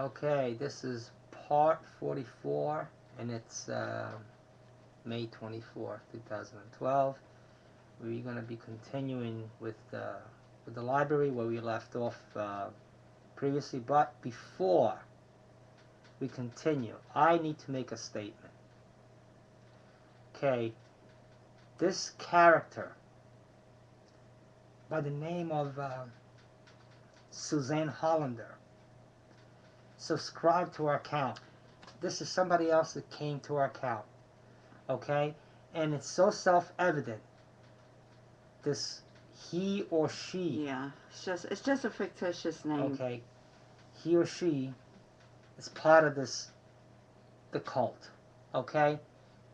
Okay, this is part 44, and it's May 24th, 2012. We're going to be continuing with the library where we left off previously, but before we continue, I need to make a statement. Okay, this character by the name of Suzanne Hollander subscribed to our account. This is somebody else that came to our account. Okay? And it's so self-evident. This he or she. Yeah, it's just a fictitious name. Okay. He or she is part of the cult. Okay?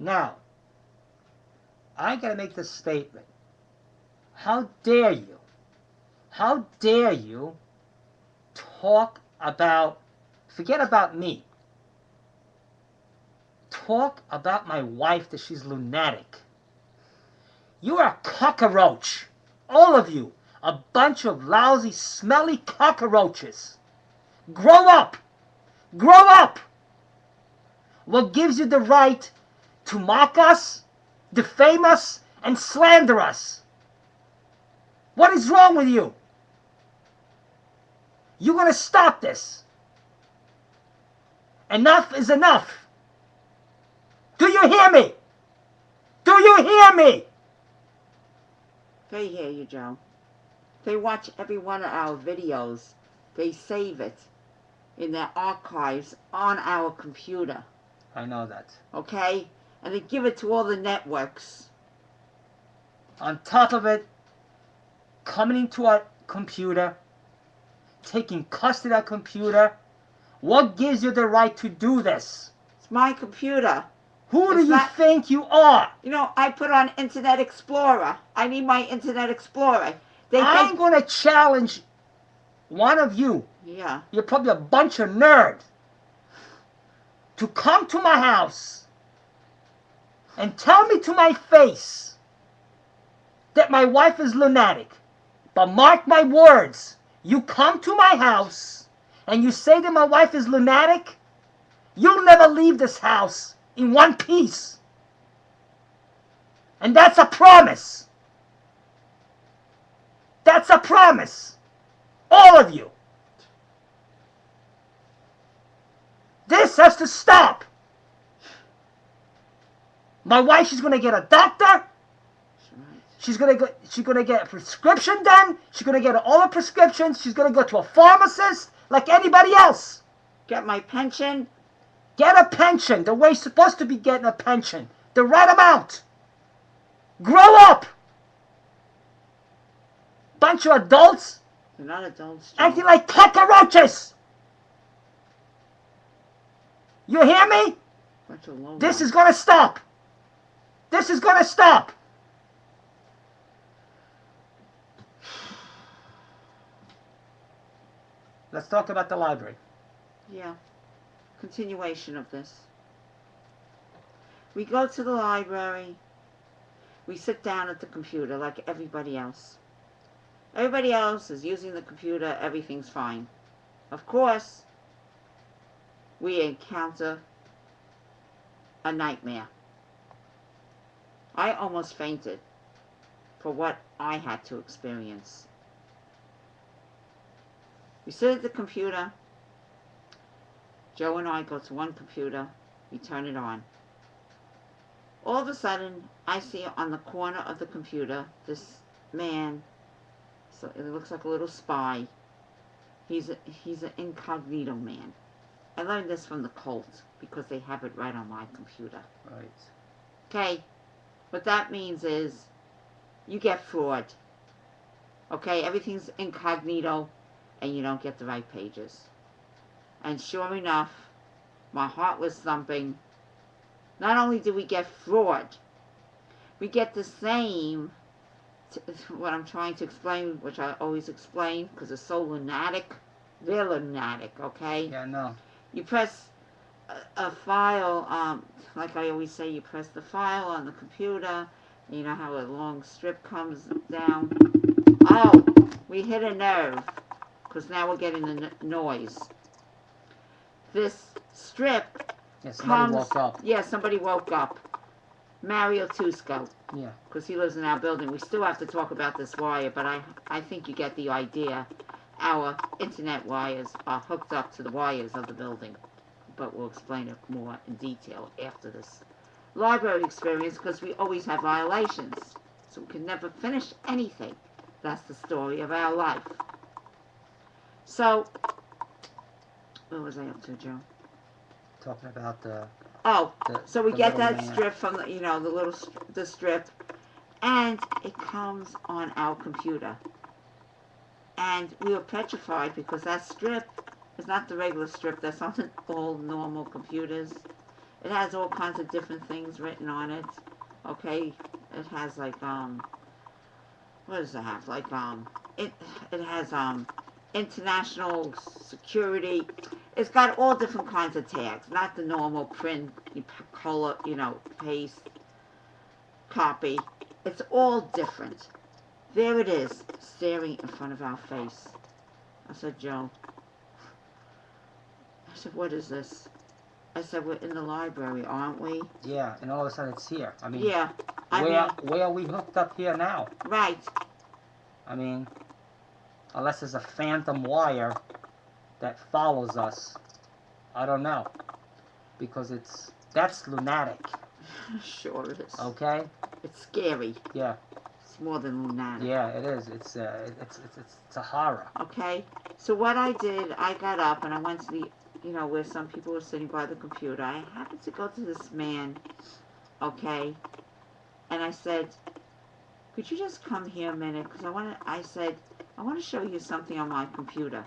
Now, I gotta make this statement. How dare you? How dare you talk about, forget about me. Talk about my wife that she's lunatic. You are a cockroach. All of you. A bunch of lousy, smelly cockroaches. Grow up. Grow up. What gives you the right to mock us, defame us, and slander us? What is wrong with you? You're going to stop this. Enough is enough. Do you hear me? Do you hear me? They hear you, Joe. They watch every one of our videos. They save it in their archives on our computer. I know that. Okay? And they give it to all the networks. On top of it, coming into our computer, taking custody of our computer. What gives you the right to do this? It's my computer. Who do you think you are? You know, I put on Internet Explorer. I need my Internet Explorer. I'm going to challenge one of you. Yeah. You're probably a bunch of nerds. To come to my house and tell me to my face that my wife is lunatic. But mark my words. You come to my house and you say that my wife is lunatic, you'll never leave this house in one piece. And that's a promise. That's a promise. All of you. This has to stop. My wife, she's going to get a doctor. She's going to get a prescription done. She's going to get all the prescriptions. She's going to go to a pharmacist like anybody else. Get my pension. Get a pension the way you're supposed to be getting a pension. The right amount. Grow up. Bunch of adults. They're not adults, Joe. Acting like cockroaches. You hear me? This is going to stop. This is going to stop. Let's talk about the library. Yeah. Continuation of this. We go to the library. We sit down at the computer like everybody else. Everybody else is using the computer. Everything's fine. Of course, we encounter a nightmare. I almost fainted for what I had to experience. We sit at the computer. Joe and I go to one computer. We turn it on. All of a sudden, I see on the corner of the computer this man. So it looks like a little spy. He's an incognito man. I learned this from the cult because they have it right on my computer. Right. Okay. What that means is you get fraud. Okay, everything's incognito and you don't get the right pages. And sure enough, my heart was thumping. Not only do we get fraud, we get the same, what I'm trying to explain, which I always explain because it's so lunatic. They're lunatic, okay? Yeah, no. You press a file, like I always say, you press the file on the computer, you know how a long strip comes down. Oh, we hit a nerve, because now we're getting the noise. this strip Yeah, somebody comes. woke up. Yeah, somebody woke up. Mario Tusco. Yeah. Because he lives in our building. We still have to talk about this wire, but I think you get the idea. Our internet wires are hooked up to the wires of the building. But we'll explain it more in detail after this library experience, because we always have violations. So we can never finish anything. That's the story of our life. So, what was I up to, Joe? Talking about the... Oh, so we get that man. strip from the, the strip, and it comes on our computer. And we were petrified because that strip is not the regular strip that's on all normal computers. It has all kinds of different things written on it. Okay, it has like what does it have? Like it has international security. It's got all different kinds of tags, not the normal print, color, paste, copy. It's all different. There it is, staring in front of our face. I said, Joe. I said, what is this? I said, we're in the library, aren't we? Yeah, and all of a sudden it's here. I mean, yeah, where are we hooked up here now? Right. I mean, unless there's a phantom wire that follows us, I don't know, because that's lunatic. Sure it is. Okay. It's scary. Yeah. It's more than lunatic. Yeah, it is. It's a horror. Okay. So what I did, I got up and I went to the, where some people were sitting by the computer. I happened to go to this man, okay, and I said, could you just come here a minute? Because I want to show you something on my computer.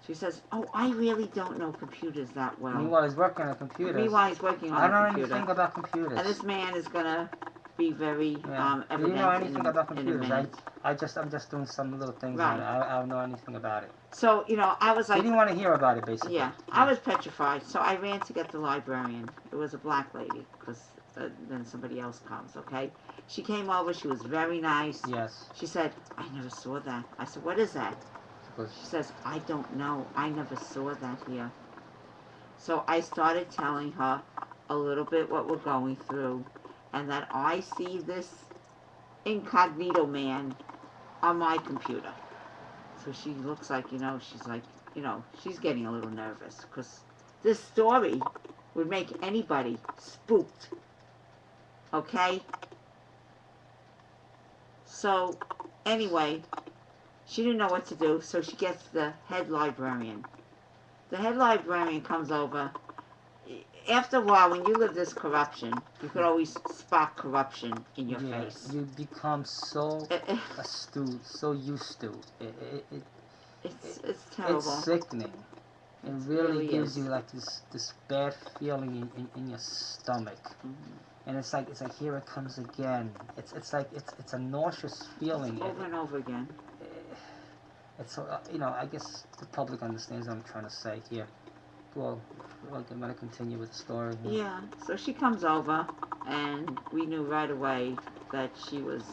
She says, oh, I really don't know computers that well. Meanwhile, he's working on computers. Meanwhile, he's working on I a don't know computer. anything about computers. And this man is going to be very evident. Do you know anything about computers? I'm just doing some little things on it. I don't know anything about it. So, I was like... He didn't want to hear about it, basically. Yeah, I was petrified. So I ran to get the librarian. It was a black lady, because then somebody else comes, okay? She came over. She was very nice. Yes. She said, I never saw that. I said, what is that? She says, I don't know. I never saw that here. So I started telling her a little bit what we're going through, and that I see this incognito man on my computer. So she looks like, she's like, she's getting a little nervous, because this story would make anybody spooked. Okay? So, anyway, she didn't know what to do, so she gets the head librarian. The head librarian comes over. After a while, when you live this corruption, you could always spot corruption in your face. You become so astute, so used to it. It's terrible. It's sickening. It really gives you like this bad feeling in your stomach. And it's like here it comes again. It's like it's a nauseous feeling. Over and over again. It's I guess the public understands what I'm trying to say here. Well, I'm going to continue with the story. Yeah. So she comes over, and we knew right away that she was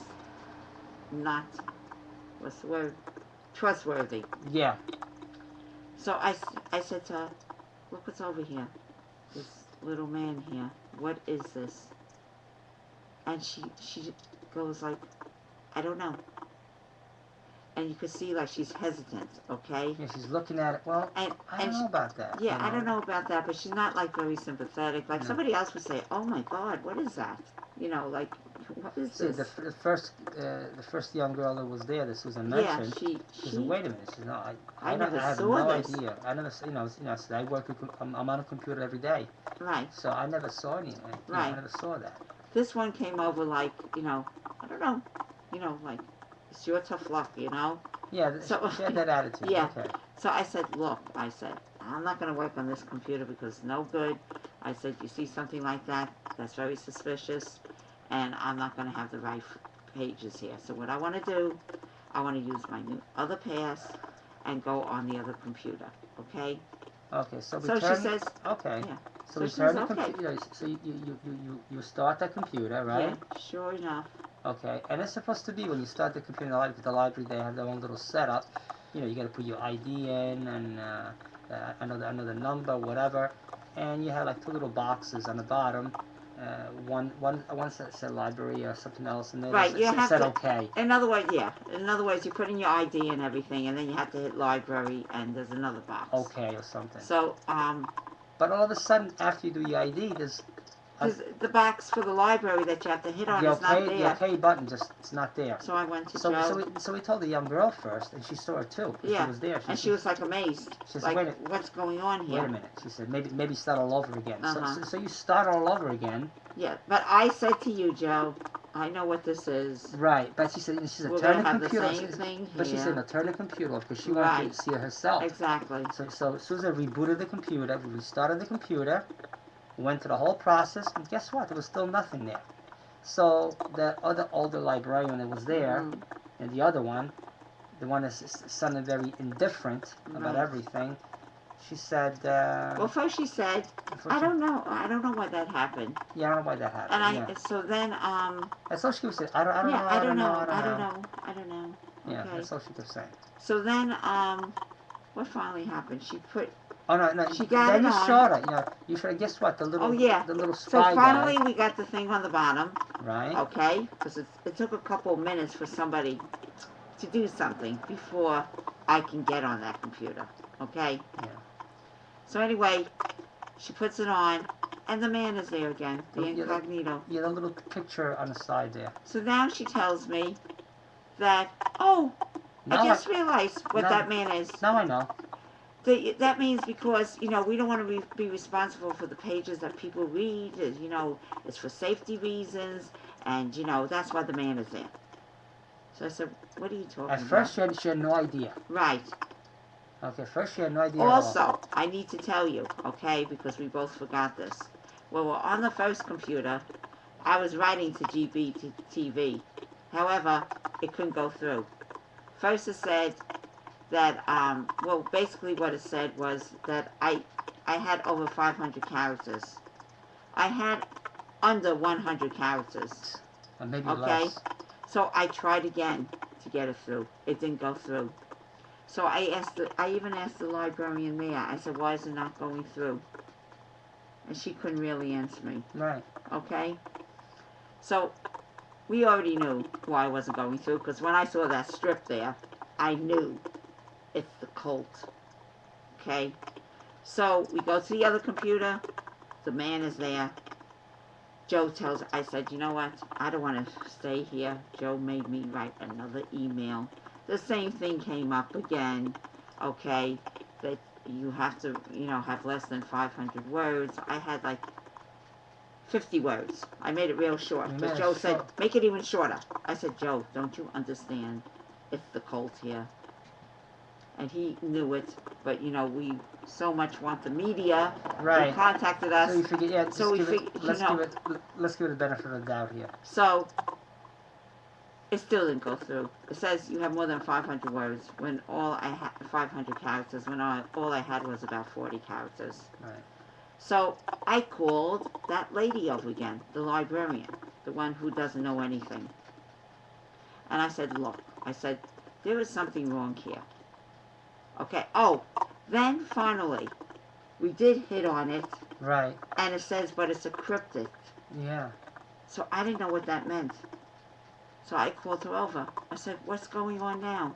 not, what's the word, trustworthy. Yeah. So I said to her, look what's over here. This little man here. What is this? And she goes like, I don't know. And you could see like she's hesitant, okay? Yeah, she's looking at it. Well, I don't know about that. Yeah, I don't know about that, but she's not like very sympathetic. Like somebody else would say, oh my God, what is that? Like, what is this? The first young girl that was there, this was mentioned. Yeah, she said, wait a minute. She said, no, I have saw no this. idea. I never, I work with, I'm on a computer every day. Right. So I never saw anything. Right. I never saw that. This one came over like, I don't know, like, it's your tough luck, Yeah, so, she had that attitude. Yeah. Okay. So I said, look, I'm not going to work on this computer because it's no good. I said, you see something like that, that's very suspicious, and I'm not going to have the right pages here. So what I want to do, I want to use my new other pass and go on the other computer, okay? Okay, so she says, okay. Yeah. So we turn the computer, so you start the computer, right? Yeah, sure enough. Okay, and it's supposed to be when you start the computer, the library, they have their own little setup. You got to put your ID in, and I know the number, whatever, and you had like 2 little boxes on the bottom. One said library or something else, and then Right, you have said to, okay. in other words, yeah. In other words, you put in your ID and everything, and then you have to hit library, and there's another box. Okay or something. So, but all of a sudden, after you do your ID, there's the box for the library that you have to hit on is not there. The okay button it's not there. So I went to Joe. So we told the young girl first, and she saw it too. Yeah. She was there. She was like amazed. She said, like, wait what's going on here? Wait a minute. She said, maybe start all over again. Uh-huh. So you start all over again. Yeah, but I said to you, Joe, I know what this is. Right, but she said we're turn the have computer. The same thing but she said, no, turn the computer off because she wanted to see it herself. Exactly. So Susan rebooted the computer. We restarted the computer. Went through the whole process, and guess what? There was still nothing there. So the other older librarian that was there, and the other one, the one that sounded very indifferent about everything, she said. Well, first she said, I don't know why that happened. Yeah, I don't know why that happened. And so then that's all she was saying. I don't know. I don't know. Yeah, okay. that's all she kept saying. So then what finally happened? She put. Oh no! She got then it you on. showed her. You should have guessed what the little. Oh yeah. The little spy spy So finally guy. we got the thing on the bottom. Right. Okay. Because it took a couple of minutes for somebody to do something before I can get on that computer. Okay. Yeah. So anyway, she puts it on, and the man is there again, the incognito. Yeah, the little picture on the side there. So now she tells me that, I just realized what that man is. Now I know. That means because, we don't want to be responsible for the pages that people read. It's for safety reasons, and, that's why the man is there. So I said, what are you talking about? At first she had no idea. Right. Okay, first she had no idea Also, I need to tell you, okay, because we both forgot this. Well, on the first computer, I was writing to GBTV. However, it couldn't go through. First it said that, basically what it said was that I had over 500 characters. I had under 100 characters. Or maybe okay? less. So I tried again to get it through. It didn't go through. So I even asked the librarian there. I said, why is it not going through? And she couldn't really answer me. Right. Okay? So we already knew why it wasn't going through, because when I saw that strip there, I knew it's the cult. Okay? So we go to the other computer. The man is there. Joe tells, I said, you know what? I don't want to stay here. Joe made me write another email. The same thing came up again, okay, that you have to, have less than 500 words. I had like 50 words. I made it real short. But Joe said, make it even shorter. I said, Joe, don't you understand? It's the cult here. And he knew it, but, we so much want the media. Right. They contacted us. So you figured, yeah, let's give it the benefit of the doubt here. So it still didn't go through. It says you have more than 500 words when all I had 500 characters when all I had was about 40 characters. Right. So I called that lady over again, the librarian, the one who doesn't know anything. And I said, look, there is something wrong here. Okay. Oh, then finally, we did hit on it. Right. And it says, but it's encrypted. Yeah. So I didn't know what that meant. So I called her over. I said, what's going on now?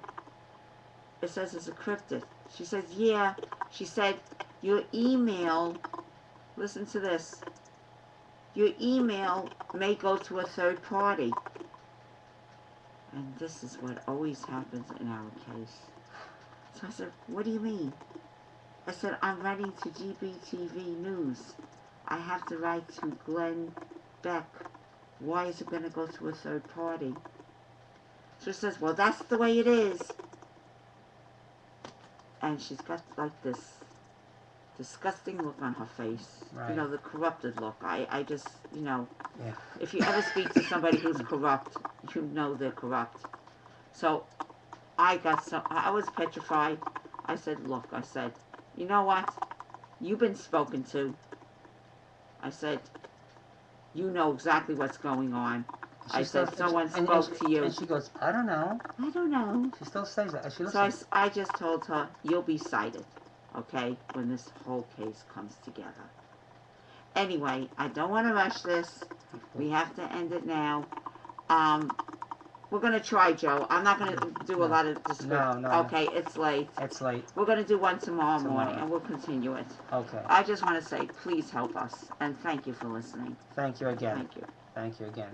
It says it's encrypted. She says, yeah. She said, your email, listen to this, your email may go to a third party. And this is what always happens in our case. So I said, what do you mean? I said, I'm writing to GBTV News. I have to write to Glenn Beck. Why is it going to go to a third party? So she says, well, that's the way it is. And she's got like this disgusting look on her face. Right. The corrupted look. I just, Yeah. if you ever speak to somebody who's corrupt, you know they're corrupt. So I was petrified. I said, look, you know what? You've been spoken to. I said, you know exactly what's going on. I said, someone spoke to you. And she goes, I don't know. I don't know. She still says that. So I just told her, you'll be cited. okay, when this whole case comes together. Anyway, I don't want to rush this. We have to end it now. We're going to try, Joe. I'm not going to do a lot of description. No. Okay, it's late. It's late. We're going to do one tomorrow morning, and we'll continue it. Okay. I just want to say, please help us, and thank you for listening. Thank you again. Thank you. Thank you again.